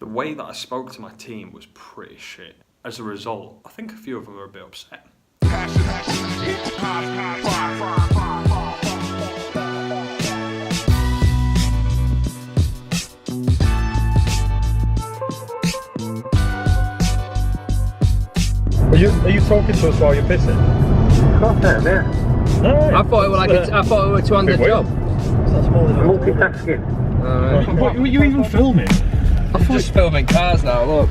The way that I spoke to my team was pretty shit. As a result, I think a few of them are a bit upset. Are you talking to us while you're pissing? Yeah. Right. I thought it was like I thought it was a two-handed job. Multitasking. What, were you even filming? I'm just filming cars now. Look.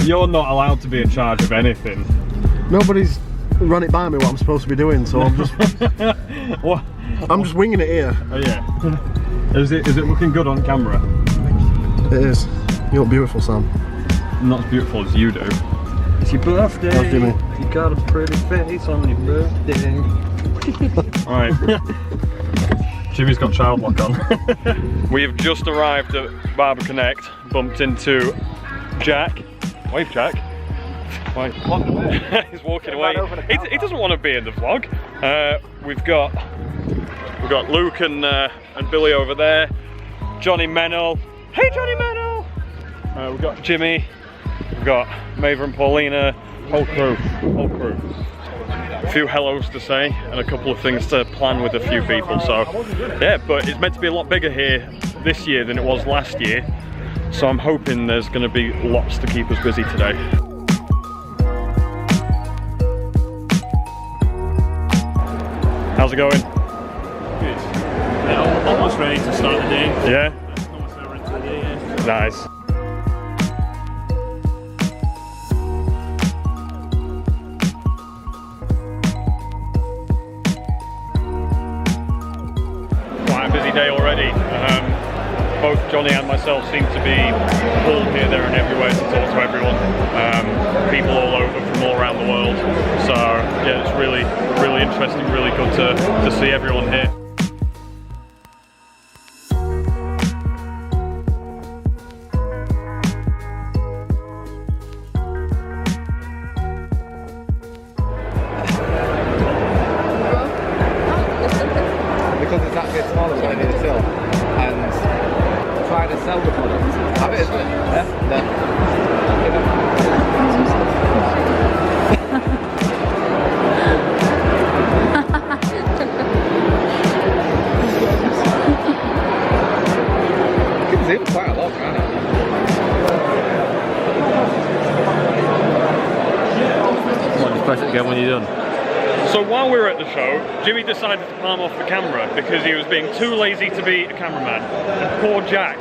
You're not allowed to be in charge of anything. Nobody's run it by me what I'm supposed to be doing, so I'm just What? I'm just winging it here. Oh yeah. Is it looking good on camera? It is. You look beautiful, Sam. Not as beautiful as you do. It's your birthday. How's Jimmy? You got a pretty face on your birthday. Alright. Jimmy's got child lock on. We have just arrived at Barber Connect, bumped into Jack. Wave, Jack. Wave. He's walking away. He doesn't want to be in the vlog. We've got Luke and Billy over there. Johnny Mennel. Hey, Johnny Mennel. We've got Jimmy. We've got Maver and Paulina. Whole crew. A few hellos to say and a couple of things to plan with a few people. So yeah, but it's meant to be a lot bigger here this year than it was last year. So I'm hoping there's going to be lots to keep us busy today. How's it going? Good. Yeah, almost ready to start the day. Yeah? Almost over into the day, yeah. Nice. Quite a busy day already. Both Johnny and myself seem to be pulled here, there and everywhere to talk to everyone. People all over from all around the world. So yeah, it's really interesting, really good to see everyone here. Because it's that bit smaller, we're going to need a till and try to sell the product. Have it, isn't it? Yeah. You can zoom quite a lot, can't it? Just press it again when you're done. So while we were at the show, Jimmy decided to palm off the camera because he was being too lazy to be a cameraman. And poor Jack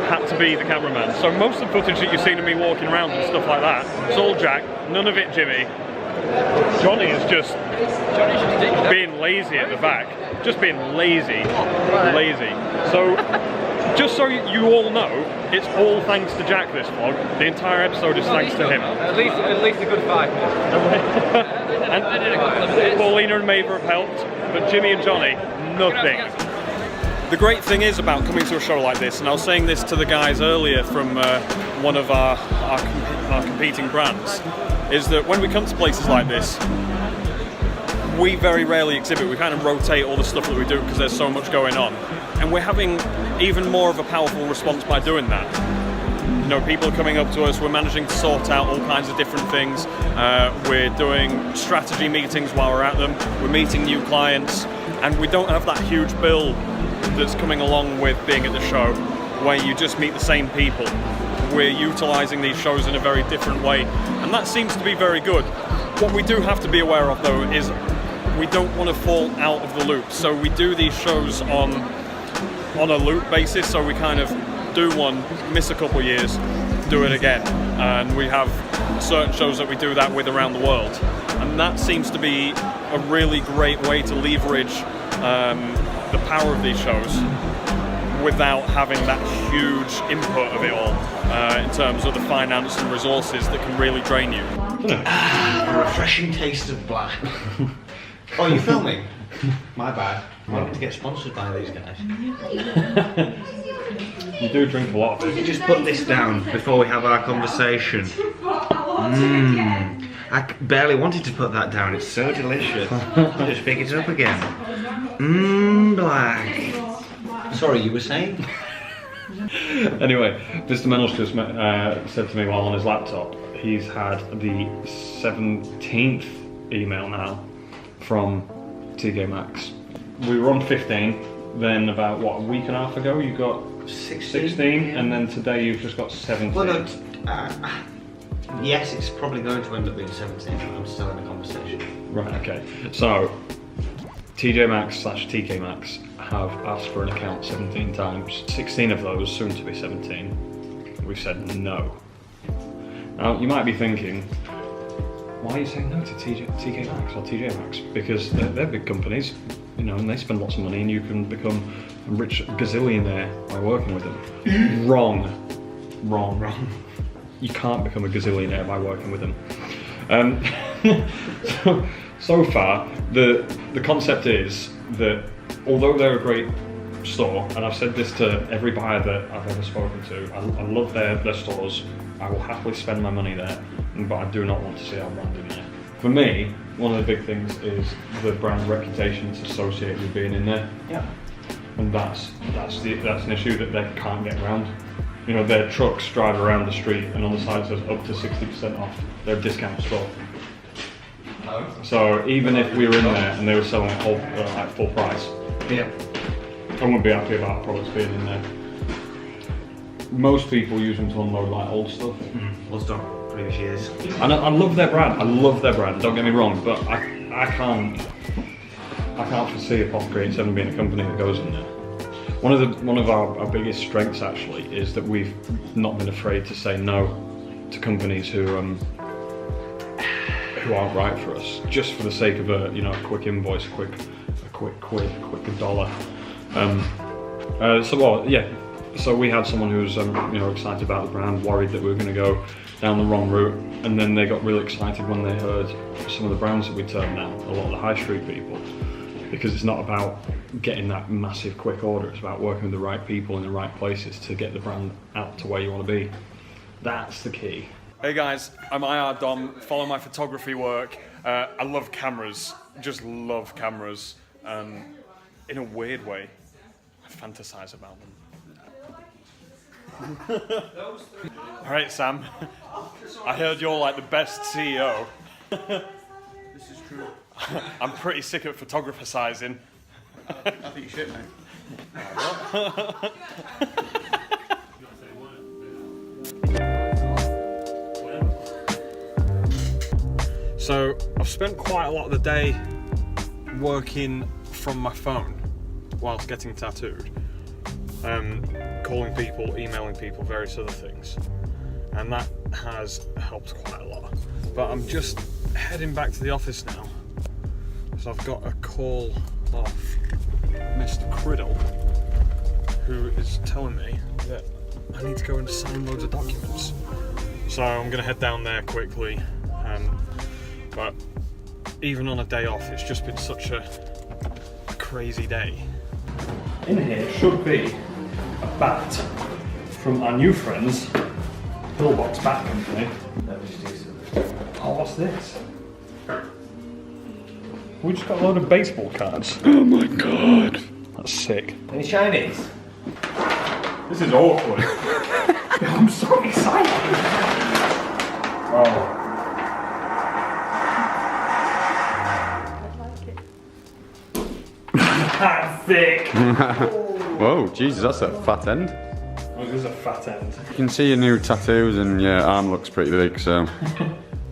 had to be the cameraman. So most of the footage that you've seen of me walking around and stuff like that, it's all Jack, none of it Jimmy. Johnny is just being lazy at the back. Just being lazy. So, just so you all know, it's all thanks to Jack, this vlog. The entire episode is thanks to him. At least a good 5 minutes. And Paulina and Maver have helped, but Jimmy and Johnny, nothing. The great thing is about coming to a show like this, and I was saying this to the guys earlier from one of our competing brands, is that when we come to places like this, we very rarely exhibit. We kind of rotate all the stuff that we do because there's so much going on. And we're having even more of a powerful response by doing that. You know, people are coming up to us, we're managing to sort out all kinds of different things. We're doing strategy meetings while we're at them. We're meeting new clients, and we don't have that huge bill that's coming along with being at the show where you just meet the same people. We're utilising these shows in a very different way, and that seems to be very good. What we do have to be aware of though is we don't want to fall out of the loop. So we do these shows on a loop basis, so we kind of do one, miss a couple years, do it again. And we have certain shows that we do that with around the world. And that seems to be a really great way to leverage the power of these shows without having that huge input of it all in terms of the finance and resources that can really drain you. A refreshing taste of black. Oh, you're filming? My bad. I wanted to get sponsored by these guys. You do drink a lot of it. You just put this down before we have our conversation. I barely wanted to put that down, it's so delicious. Just pick it up again. Black. Sorry, you were saying? Anyway, Mr. Mendel's just said to me while on his laptop, he's had the 17th email now from TK Maxx. We were on 15, then about what, a week and a half ago you got 16, yeah. and then today you've just got 17. Well, no, yes, it's probably going to end up being 17, but I'm still in the conversation. Right, okay. So, TJ Maxx / TK Maxx have asked for an account 17 times. 16 of those, soon to be 17, we've said no. Now, you might be thinking, why are you saying no to TK Maxx or TJ Maxx? Because they're big companies, you know, and they spend lots of money and you can become a rich gazillionaire by working with them. Wrong. You can't become a gazillionaire by working with them. So far, the concept is that although they're a great store, and I've said this to every buyer that I've ever spoken to, I love their stores, I will happily spend my money there, but I do not want to see our brand in there. For me, one of the big things is the brand reputation that's associated with being in there. Yeah. And that's an issue that they can't get around. You know, their trucks drive around the street and on the side says up to 60% off. They're a discount store. So even if we were in there and they were selling it at full price, Yeah. I wouldn't be happy about products being in there. Most people use them to unload like old stuff. Was done previous years. And I love their brand. Don't get me wrong, but I can't foresee Apothecary 87 being a company that goes in there. One of our biggest strengths actually is that we've not been afraid to say no to companies who aren't right for us, just for the sake of a quick invoice, a quick quid, a quick dollar. So we had someone who was excited about the brand, worried that we were going to go down the wrong route, and then they got really excited when they heard some of the brands that we turned down, a lot of the high street people, because it's not about getting that massive quick order, it's about working with the right people in the right places to get the brand out to where you want to be. That's the key. Hey guys, I'm IR Dom, follow my photography work. I love cameras, just love cameras. In a weird way, I fantasize about them. Alright Sam, I heard you're like the best CEO. This is true. I'm pretty sick of photographer-sizing. I think you should, mate. So I've spent quite a lot of the day working from my phone whilst getting tattooed. Calling people, emailing people, various other things. And that has helped quite a lot. But I'm just heading back to the office now. So I've got a call off Mr. Criddle, who is telling me that I need to go and sign loads of documents. So I'm gonna head down there quickly. But even on a day off, it's just been such a crazy day. In here should be a bat from our new friends, Pillbox Bat Company. Oh, what's this? We just got a load of baseball cards. Oh my god. That's sick. Any Chinese? This is awkward. I'm so excited. Oh. That's thick. Whoa, Jesus, that's a fat end. Oh, this is a fat end. You can see your new tattoos and your arm looks pretty big, so.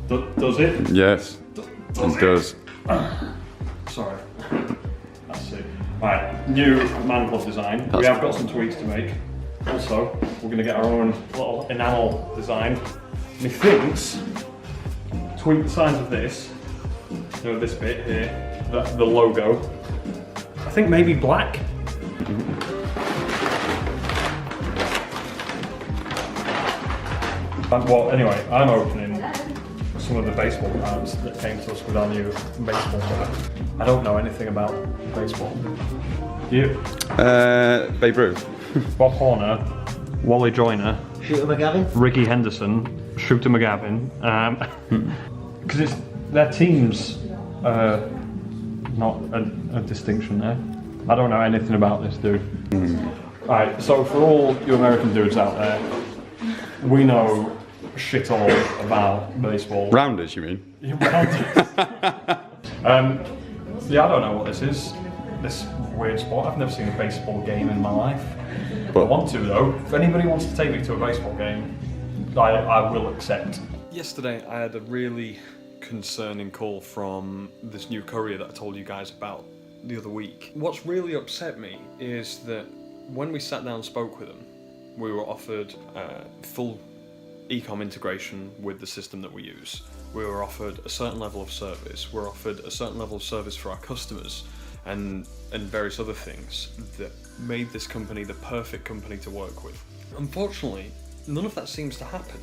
Does it? Yes, it does. Sorry. That's sick. Right, new man glove design. We have got some tweaks to make. Also, we're going to get our own little enamel design. Methinks, tweak the size of this, this bit here, the logo. I think maybe black. Well, anyway, I'm opening some of the baseball cards that came to us with our new baseball product. I don't know anything about baseball. Do you? Babe Ruth. Bob Horner, Wally Joyner, Shooter McGavin? Ricky Henderson, Shooter McGavin. Because it's their teams, not a distinction there. I don't know anything about this dude. Right, so for all you American dudes out there, we know shit all about baseball. Rounders, you mean? Yeah, I don't know what this is. This weird sport. I've never seen a baseball game in my life. I want to though. If anybody wants to take me to a baseball game, I will accept. Yesterday I had a really concerning call from this new courier that I told you guys about the other week. What's really upset me is that when we sat down and spoke with them, we were offered full e-com integration with the system that we use. We were offered a certain level of service. We're offered a certain level of service for our customers and various other things that made this company the perfect company to work with. Unfortunately, none of that seems to happen.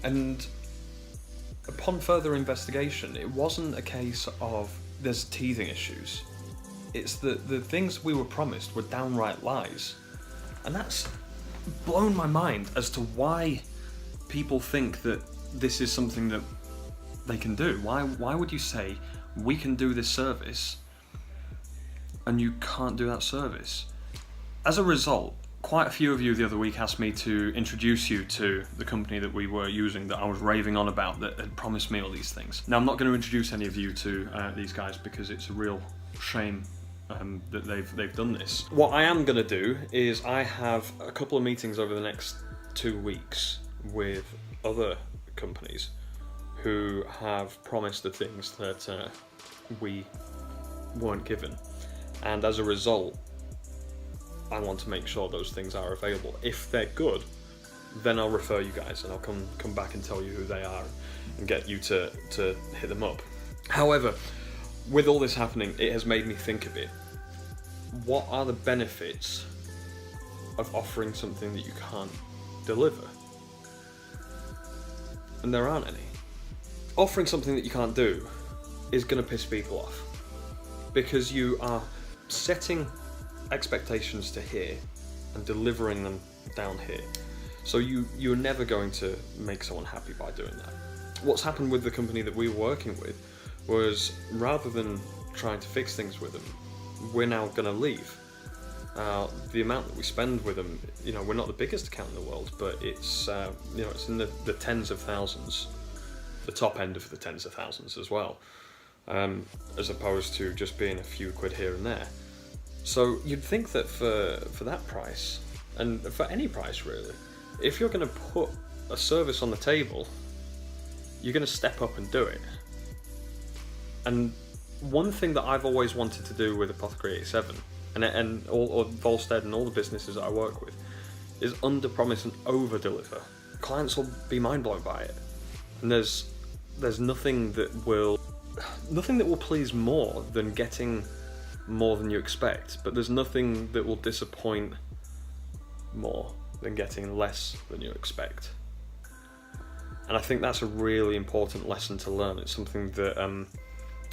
And upon further investigation, it wasn't a case of there's teething issues. It's that the things we were promised were downright lies. And that's blown my mind as to why people think that this is something that they can do. Why would you say, we can do this service, and you can't do that service? As a result, quite a few of you the other week asked me to introduce you to the company that we were using, that I was raving on about, that had promised me all these things. Now, I'm not going to introduce any of you to these guys because it's a real shame that they've done this. What I am going to do is I have a couple of meetings over the next 2 weeks with other companies who have promised the things that we weren't given, and as a result I want to make sure those things are available. If they're good, then I'll refer you guys and I'll come back and tell you who they are and get you to hit them up. However, with all this happening, it has made me think a bit. What are the benefits of offering something that you can't deliver? And there aren't any. Offering something that you can't do is going to piss people off, because you are setting expectations to here and delivering them down here. So you're never going to make someone happy by doing that. What's happened with the company that we were working with was, rather than trying to fix things with them, we're now going to leave. The amount that we spend with them, we're not the biggest account in the world, but it's it's in the tens of thousands, the top end of the tens of thousands as well, as opposed to just being a few quid here and there. So you'd think that for that price, and for any price really, if you're going to put a service on the table, you're going to step up and do it. And one thing that I've always wanted to do with Apothecary 87 and or Volstead and all the businesses that I work with is under-promise and over-deliver. Clients will be mind-blown by it, and there's nothing that will please more than getting more than you expect, but there's nothing that will disappoint more than getting less than you expect. And I think that's a really important lesson to learn. It's something that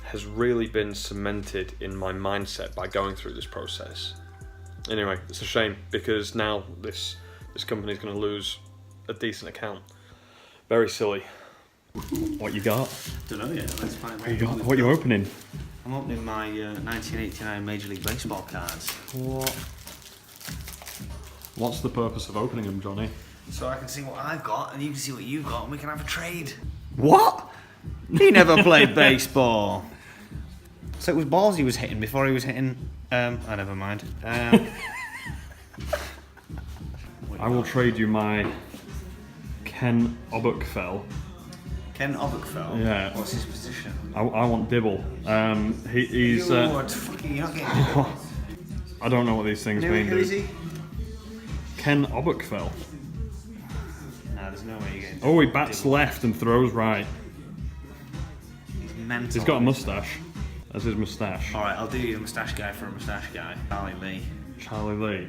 has really been cemented in my mindset by going through this process. Anyway, it's a shame, because now this company is going to lose a decent account. Very silly. What you got? Don't know yet. Let's find out. What are you opening? I'm opening my 1989 Major League Baseball cards. What's the purpose of opening them, Johnny? So I can see what I've got and you can see what you've got and we can have a trade. What? He never played baseball. So it was balls he was hitting before he was hitting... never mind. I will trade you my Ken Oberkfell. Ken Oberkfell? Yeah. What's his position? I want Dibble. He's... You're not getting Dibble. I don't know what these things mean, Who is he? Ken Oberkfell. No, there's no way you're getting Oh, he bats Dibble. left and throws right. He's mental. He's got a moustache. That's his moustache. Alright, I'll do you a moustache guy for a moustache guy. Charlie Lee. Charlie Lee.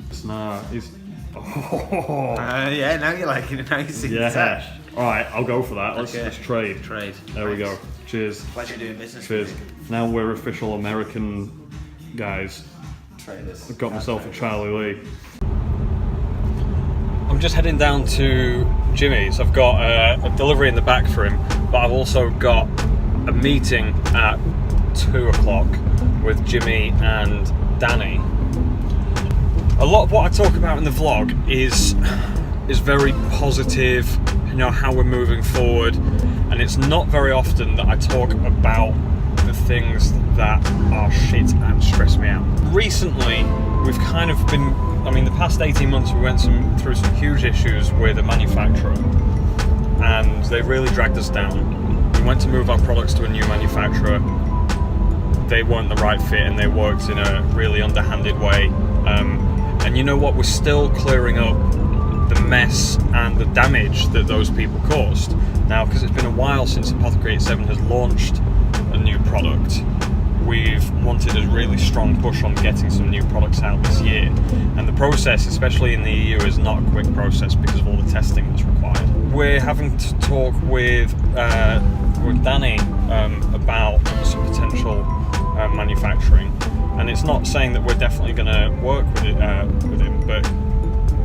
It's not... He's... Yeah, now you're liking it. Now you see the Yeah. Alright, I'll go for that. Let's trade. Trade. There we go. Cheers. Pleasure doing business. Cheers. Now we're official American guys. Traders. I've got myself a Charlie Lee. I'm just heading down to Jimmy's. I've got a delivery in the back for him, but I've also got a meeting at 2 o'clock with Jimmy and Danny. A lot of what I talk about in the vlog is very positive, you know, how we're moving forward, and it's not very often that I talk about the things that are shit and stress me out. Recently, we've kind of been, I mean, the past 18 months we went through some huge issues with a manufacturer, and they really dragged us down. We went to move our products to a new manufacturer. They weren't the right fit, and they worked in a really underhanded way. And you know what? We're still clearing up the mess and the damage that those people caused. Now, because it's been a while since Apothecary 87 has launched a new product, we've wanted a really strong push on getting some new products out this year. And the process, especially in the EU, is not a quick process because of all the testing that's required. We're having to talk with Danny about some potential manufacturing, and it's not saying that we're definitely going to work with him, but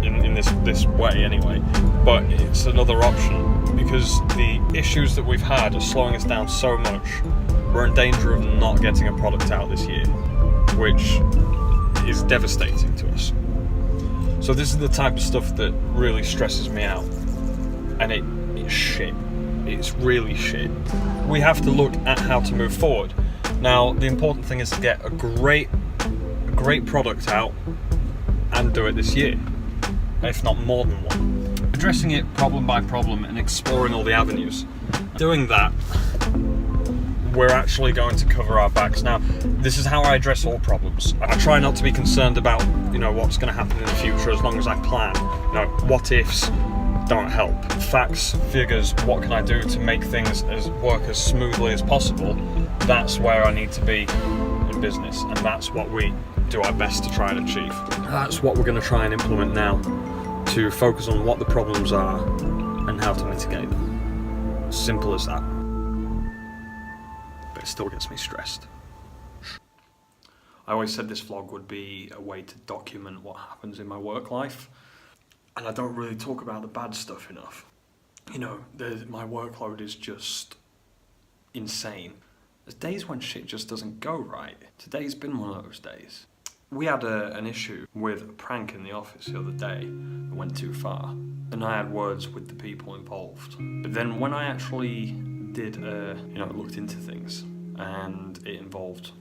in this way anyway. But it's another option because the issues that we've had are slowing us down so much. We're in danger of not getting a product out this year, which is devastating to us. So this is the type of stuff that really stresses me out, and it's shit. It's really shit. We have to look at how to move forward. Now, the important thing is to get a great product out and do it this year, if not more than one. Addressing it problem by problem and exploring all the avenues. Doing that, we're actually going to cover our backs. Now, this is how I address all problems. I try not to be concerned about, you know, what's going to happen in the future as long as I plan. You know, what ifs don't help. Facts, figures, what can I do to make things work as smoothly as possible? That's where I need to be in business, and that's what we do our best to try and achieve. That's what we're going to try and implement now, to focus on what the problems are and how to mitigate them. Simple as that. But it still gets me stressed. I always said this vlog would be a way to document what happens in my work life, and I don't really talk about the bad stuff enough. You know, my workload is just insane. There's days when shit just doesn't go right. Today's been one of those days. We had an issue with a prank in the office the other day that went too far, and I had words with the people involved. But then when I actually did, looked into things, and it involved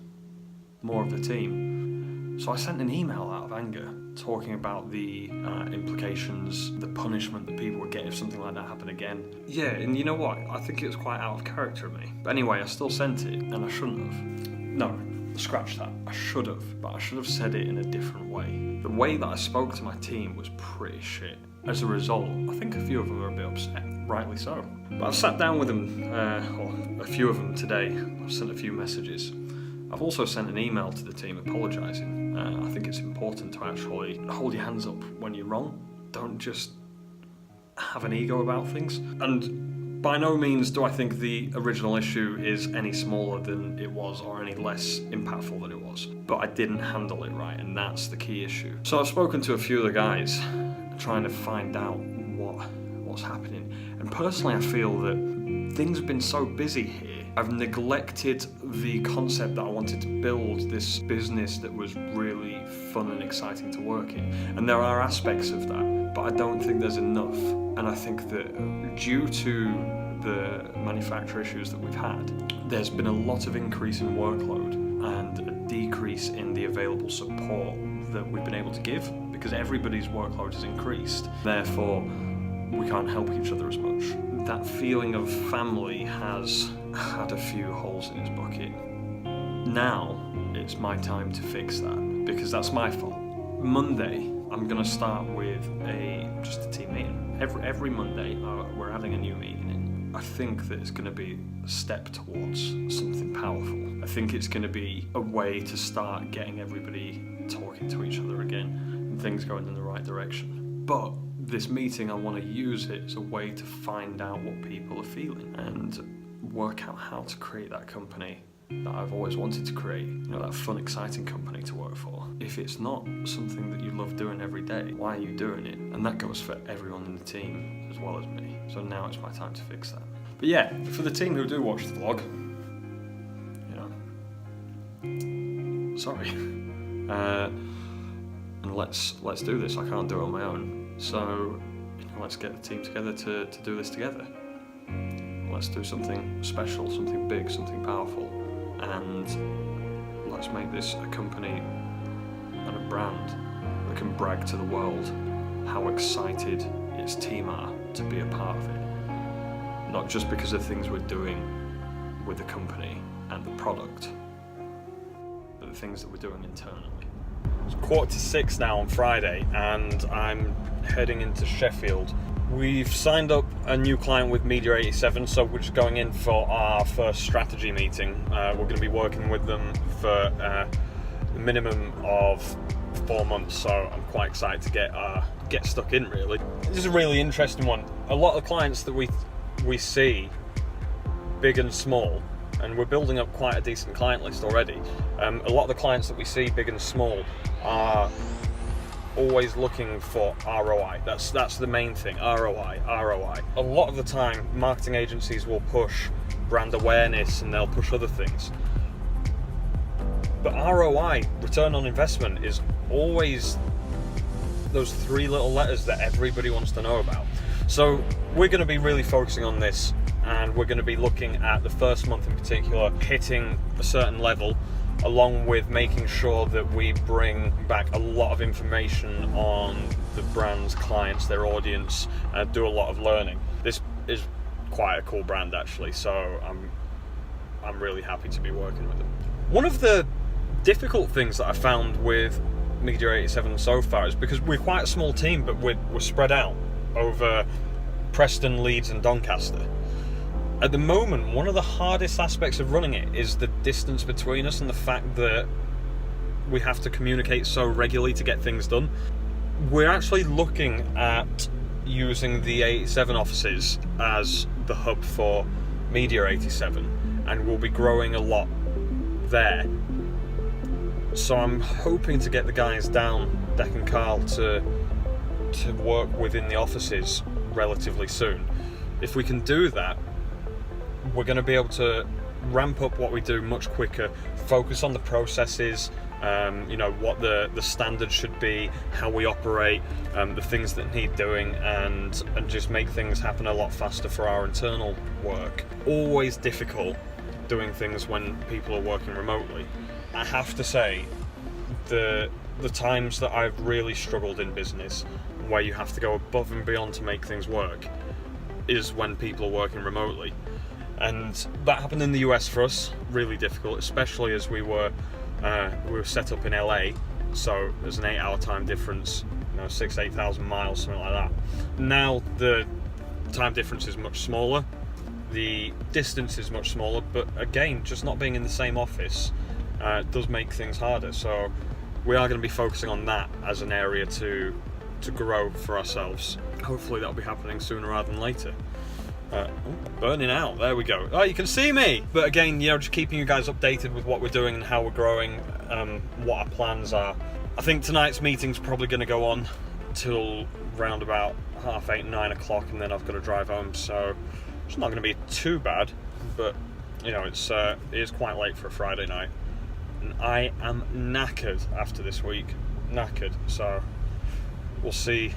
more of the team. So I sent an email out of anger talking about the implications, the punishment that people would get if something like that happened again. Yeah, and you know what? I think it was quite out of character of me. But anyway, I still sent it, and I shouldn't have. No, scratch that. I should have, but I should have said it in a different way. The way that I spoke to my team was pretty shit. As a result, I think a few of them are a bit upset, rightly so. But I've sat down with them, or a few of them today. I've sent a few messages. I've also sent an email to the team apologising. I think it's important to actually hold your hands up when you're wrong. Don't just have an ego about things. And by no means do I think the original issue is any smaller than it was or any less impactful than it was. But I didn't handle it right, and that's the key issue. So I've spoken to a few of the guys trying to find out what's happening. And personally, I feel that things have been so busy here. I've neglected the concept that I wanted to build this business that was really fun and exciting to work in. And there are aspects of that, but I don't think there's enough. And I think that due to the manufacturer issues that we've had, there's been a lot of increase in workload and a decrease in the available support that we've been able to give, because everybody's workload has increased. Therefore, we can't help each other as much. That feeling of family has had a few holes in its bucket. Now it's my time to fix that, because that's my fault. Monday, I'm going to start with just a team meeting. Every Monday, we're having a new meeting in. I think that it's going to be a step towards something powerful. I think it's going to be a way to start getting everybody talking to each other again and things going in the right direction. But this meeting, I want to use it as a way to find out what people are feeling and work out how to create that company that I've always wanted to create, you know, that fun, exciting company to work for. If it's not something that you love doing every day, why are you doing it? And that goes for everyone in the team as well as me. So now it's my time to fix that. But yeah, for the team who do watch the vlog, you know, sorry. and let's do this. I can't do it on my own, so let's get the team together to do this together. Let's do something special, something big, something powerful, and let's make this a company and a brand that can brag to the world how excited its team are to be a part of it. Not just because of things we're doing with the company and the product, but the things that we're doing internally. It's 5:45 now on Friday, and I'm heading into Sheffield. We've signed up a new client with Media 87, so we're just going in for our first strategy meeting. We're going to be working with them for a minimum of 4 months, so I'm quite excited to get stuck in, really. This is a really interesting one. A lot of clients that we see, big and small, and we're building up quite a decent client list already. A lot of the clients that we see, big and small, are always looking for ROI. That's the main thing, ROI. A lot of the time, marketing agencies will push brand awareness and they'll push other things. But ROI, return on investment, is always those 3 little letters that everybody wants to know about. So we're going to be really focusing on this, and we're going to be looking at the first month in particular hitting a certain level, along with making sure that we bring back a lot of information on the brand's clients, their audience, and do a lot of learning. This is quite a cool brand, actually, so I'm really happy to be working with them. One of the difficult things that I found with Media 87 so far is because we're quite a small team, but we're spread out over Preston, Leeds and Doncaster. At the moment, one of the hardest aspects of running it is the distance between us and the fact that we have to communicate so regularly to get things done. We're actually looking at using the 87 offices as the hub for Media 87, and we'll be growing a lot there. So I'm hoping to get the guys down, Deck and Carl, to work within the offices relatively soon. If we can do that, we're going to be able to ramp up what we do much quicker, focus on the processes, what the standards should be, how we operate, the things that need doing, and just make things happen a lot faster for our internal work. Always difficult doing things when people are working remotely. I have to say, the times that I've really struggled in business, where you have to go above and beyond to make things work, is when people are working remotely. And that happened in the US for us, really difficult, especially as we were set up in LA, so there's an 8-hour time difference, 8,000 miles, something like that. Now the time difference is much smaller, the distance is much smaller, but again, just not being in the same office does make things harder. So we are going to be focusing on that as an area to grow for ourselves. Hopefully that'll be happening sooner rather than later. Burning out, there we go. Oh, you can see me! But again, just keeping you guys updated with what we're doing and how we're growing, what our plans are. I think tonight's meeting's probably going to go on till round about 8:30, 9 o'clock, and then I've got to drive home, so it's not going to be too bad, but it is quite late for a Friday night, and I am knackered after this week. Knackered, so we'll see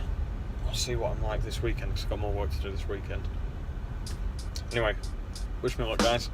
what I'm like this weekend, because I've got more work to do this weekend. Anyway, wish me luck, guys.